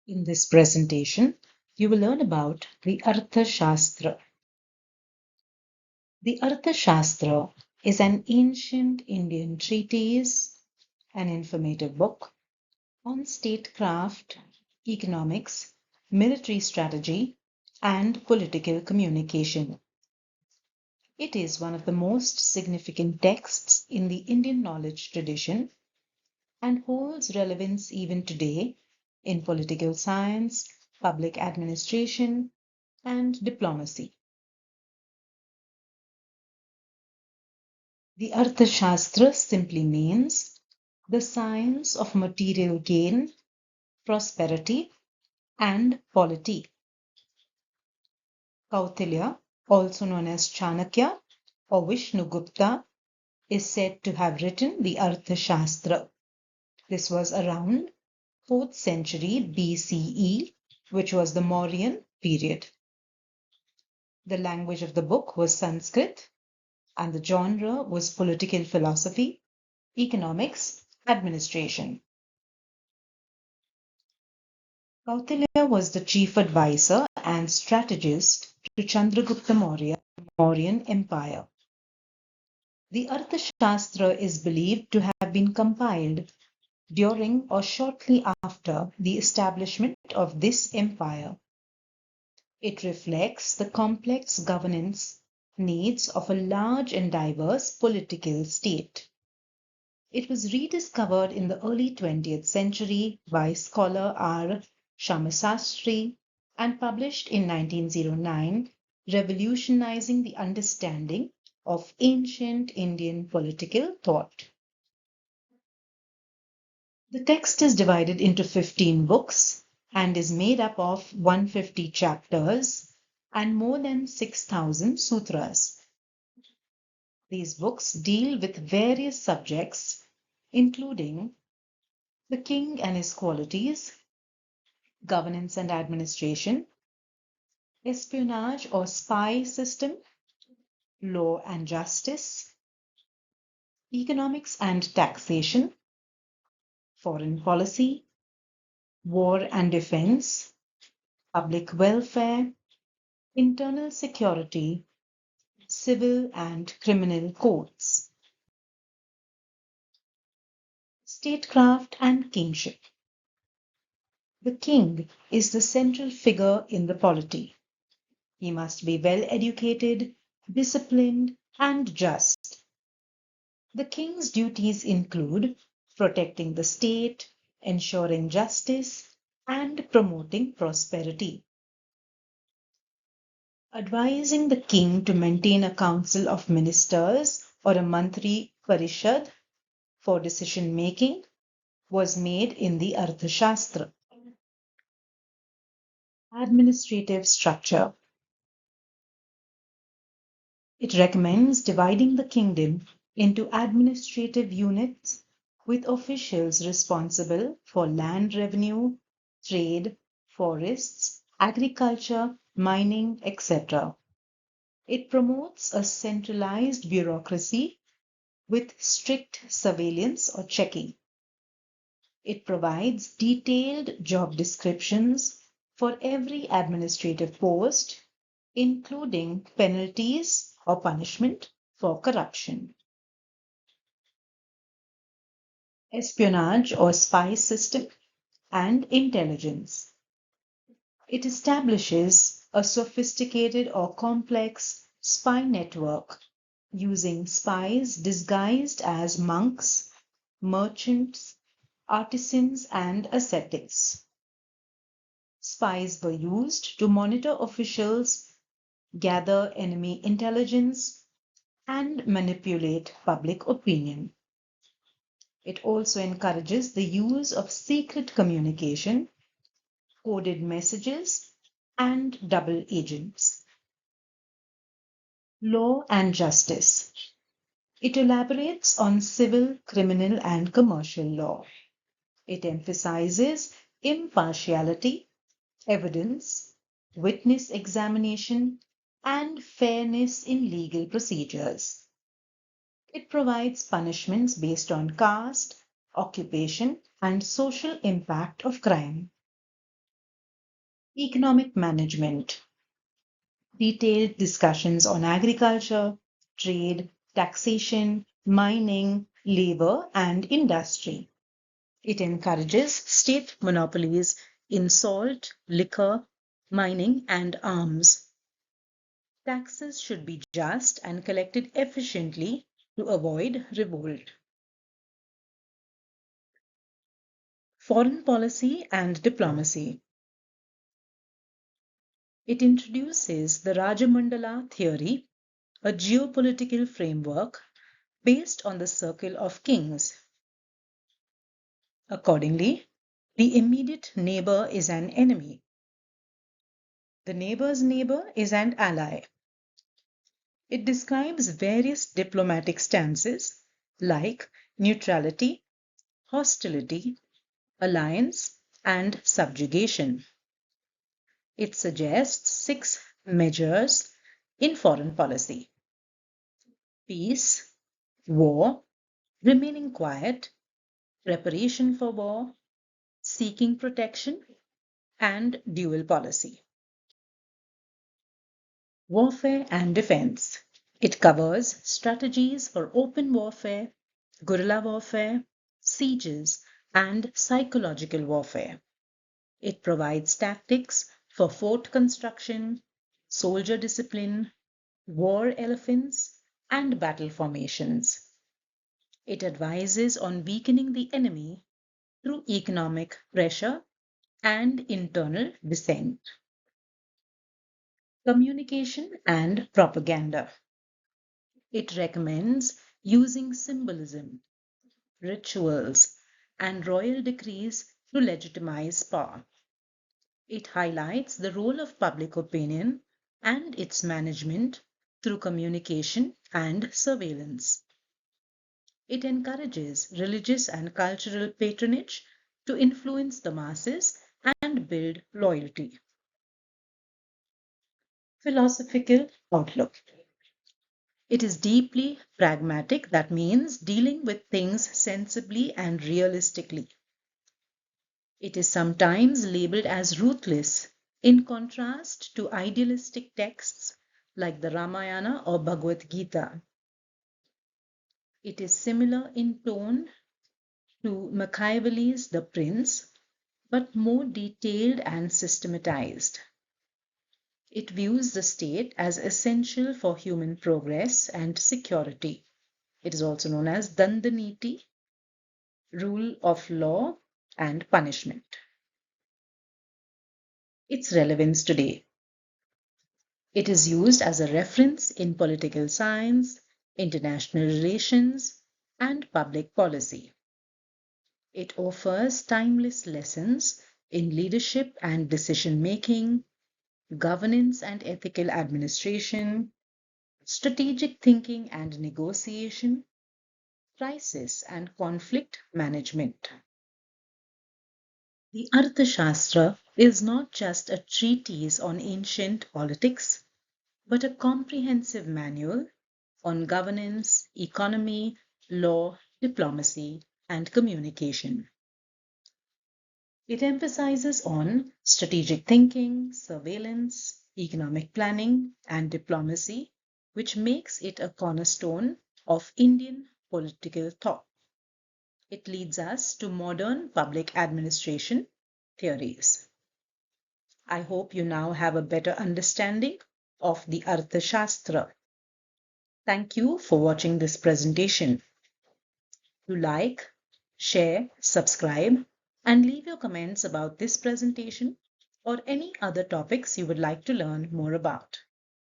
In this presentation, you will learn about the Arthashastra. The Arthashastra is an ancient Indian treatise, an informative book on statecraft, economics, military strategy, and political communication. It is one of the most significant texts in the Indian knowledge tradition and holds relevance even today in political science, public administration, and diplomacy. The Arthashastra simply means the science of material gain, prosperity, and polity. Kautilya, also known as Chanakya or Vishnugupta, is said to have written the Arthashastra. This was around 4th century BCE, which was the Mauryan period. The language of the book was Sanskrit, and the genre was political philosophy, economics, administration. Kautilya was the chief advisor and strategist to Chandragupta Maurya, Mauryan Empire. The Arthashastra is believed to have been compiled during or shortly after the establishment of this empire. It reflects the complex governance needs of a large and diverse political state. It was rediscovered in the early 20th century by scholar Arthashastra and published in 1909, revolutionizing the understanding of ancient Indian political thought. The text is divided into 15 books and is made up of 150 chapters and more than 6,000 sutras. These books deal with various subjects, including the king and his qualities, governance and administration, espionage or spy system, law and justice, economics and taxation, foreign policy, war and defense, public welfare, internal security, civil and criminal courts, statecraft and kingship. The king is the central figure in the polity. He must be well educated, disciplined, and just. The king's duties include protecting the state, ensuring justice, and promoting prosperity. Advising the king to maintain a council of ministers or a mantri parishad for decision making was made in the Arthashastra. Administrative structure. It recommends dividing the kingdom into administrative units with officials responsible for land revenue, trade, forests, agriculture, mining, etc. It promotes a centralized bureaucracy with strict surveillance or checking. It provides detailed job descriptions for every administrative post, including penalties or punishment for corruption. Espionage or spy system and intelligence. It establishes a sophisticated or complex spy network using spies disguised as monks, merchants, artisans, and ascetics. Spies were used to monitor officials, gather enemy intelligence, and manipulate public opinion. It also encourages the use of secret communication, coded messages, and double agents. Law and justice. It elaborates on civil, criminal, and commercial law. It emphasizes impartiality, evidence, witness examination, and fairness in legal procedures. It provides punishments based on caste, occupation, and social impact of crime. Economic management. Detailed discussions on agriculture, trade, taxation, mining, labor, and industry. It encourages state monopolies in salt, liquor, mining, and arms. Taxes should be just and collected efficiently to avoid revolt. Foreign policy and diplomacy. It introduces the Rajamandala theory, a geopolitical framework based on the circle of kings. Accordingly, the immediate neighbor is an enemy. The neighbor's neighbor is an ally. It describes various diplomatic stances like neutrality, hostility, alliance, and subjugation. It suggests 6 measures in foreign policy: peace, war, remaining quiet, preparation for war, seeking protection, and dual policy. Warfare and defense. It covers strategies for open warfare, guerrilla warfare, sieges, and psychological warfare. It provides tactics for fort construction, soldier discipline, war elephants, and battle formations. It advises on weakening the enemy through economic pressure and internal dissent. Communication and propaganda. It recommends using symbolism, rituals, and royal decrees to legitimize power. It highlights the role of public opinion and its management through communication and surveillance. It encourages religious and cultural patronage to influence the masses and build loyalty. Philosophical outlook. It is deeply pragmatic, that means dealing with things sensibly and realistically. It is sometimes labeled as ruthless, in contrast to idealistic texts like the Ramayana or Bhagavad Gita. It is similar in tone to Machiavelli's The Prince, but more detailed and systematized. It views the state as essential for human progress and security. It is also known as Dandaniti, rule of law and punishment. Its relevance today. It is used as a reference in political science, international relations, and public policy. It offers timeless lessons in leadership and decision making, governance and ethical administration, strategic thinking and negotiation, crisis and conflict management. The Arthashastra is not just a treatise on ancient politics, but a comprehensive manual on governance, economy, law, diplomacy, and communication. It emphasizes on strategic thinking, surveillance, economic planning, and diplomacy, which makes it a cornerstone of Indian political thought. It leads us to modern public administration theories. I hope you now have a better understanding of the Arthashastra. Thank you for watching this presentation. Do like, share, subscribe, and leave your comments about this presentation or any other topics you would like to learn more about.